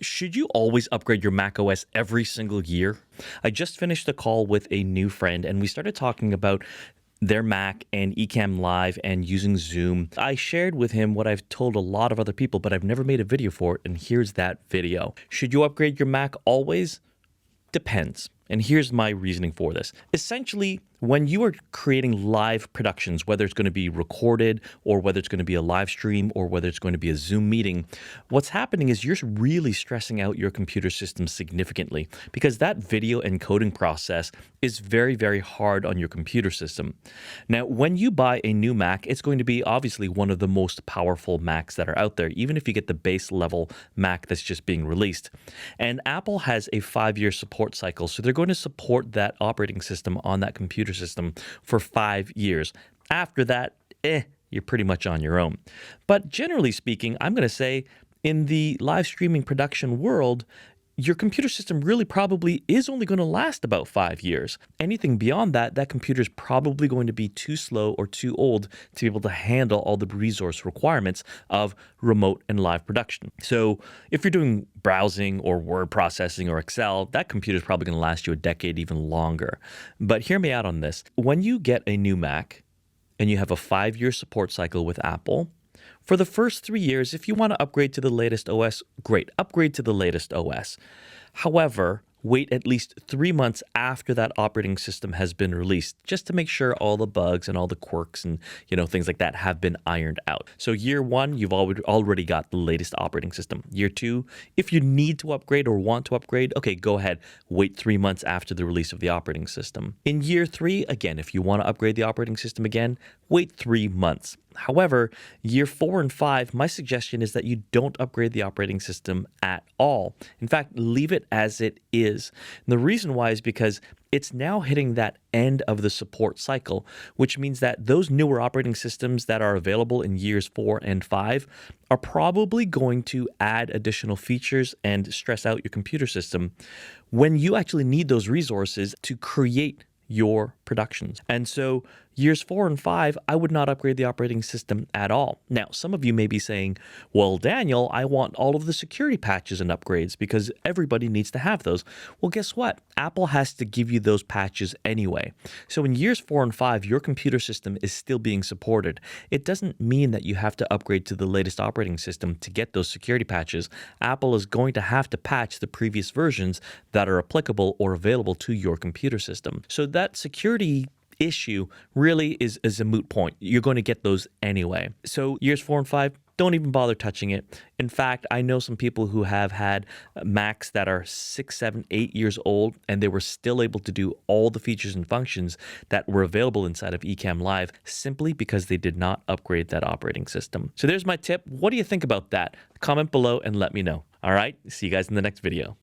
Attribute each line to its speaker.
Speaker 1: Should you always upgrade your macOS every single year? I just finished a call with a new friend and we started talking about their Mac and Ecamm Live and using Zoom. I shared with him what I've told a lot of other people, but I've never made a video for it, and here's that video. Should you upgrade your Mac always? Depends. And here's my reasoning for this. Essentially, when you are creating live productions, whether it's going to be recorded or whether it's going to be a live stream or whether it's going to be a Zoom meeting, what's happening is you're really stressing out your computer system significantly because that video encoding process is very, very hard on your computer system. Now, when you buy a new Mac, it's going to be obviously one of the most powerful Macs that are out there, even if you get the base level Mac that's just being released. And Apple has a 5-year support cycle, so they're going to support that operating system on that computer system for 5 years. After that, you're pretty much on your own. But generally speaking, I'm going to say in the live streaming production world, your computer system really probably is only going to last about 5 years. Anything beyond that, that computer is probably going to be too slow or too old to be able to handle all the resource requirements of remote and live production. So if you're doing browsing or word processing or Excel, that computer is probably going to last you a decade, even longer. But hear me out on this. When you get a new Mac and you have a 5-year support cycle with Apple, for the first 3 years, if you want to upgrade to the latest OS, great, upgrade to the latest OS. However, wait at least 3 months after that operating system has been released, just to make sure all the bugs and all the quirks and things like that have been ironed out. So year 1, you've already got the latest operating system. Year 2, if you need to upgrade or want to upgrade, okay, go ahead, wait 3 months after the release of the operating system. In year 3, again, if you want to upgrade the operating system again, wait 3 months. However, year 4 and 5, my suggestion is that you don't upgrade the operating system at all. In fact, leave it as it is. And the reason why is because it's now hitting that end of the support cycle, which means that those newer operating systems that are available in years 4 and 5 are probably going to add additional features and stress out your computer system when you actually need those resources to create your productions. And so years 4 and 5, I would not upgrade the operating system at all. Now, some of you may be saying, well, Daniel, I want all of the security patches and upgrades because everybody needs to have those. Well, guess what? Apple has to give you those patches anyway. So in years 4 and 5, your computer system is still being supported. It doesn't mean that you have to upgrade to the latest operating system to get those security patches. Apple is going to have to patch the previous versions that are applicable or available to your computer system. So that security issue really is a moot point. You're going to get those anyway. So years 4 and 5, don't even bother touching it. In fact, I know some people who have had Macs that are 6, 7, 8 years old, and they were still able to do all the features and functions that were available inside of Ecamm Live simply because they did not upgrade that operating system. So there's my tip. What do you think about that? Comment below and let me know. All right, see you guys in the next video.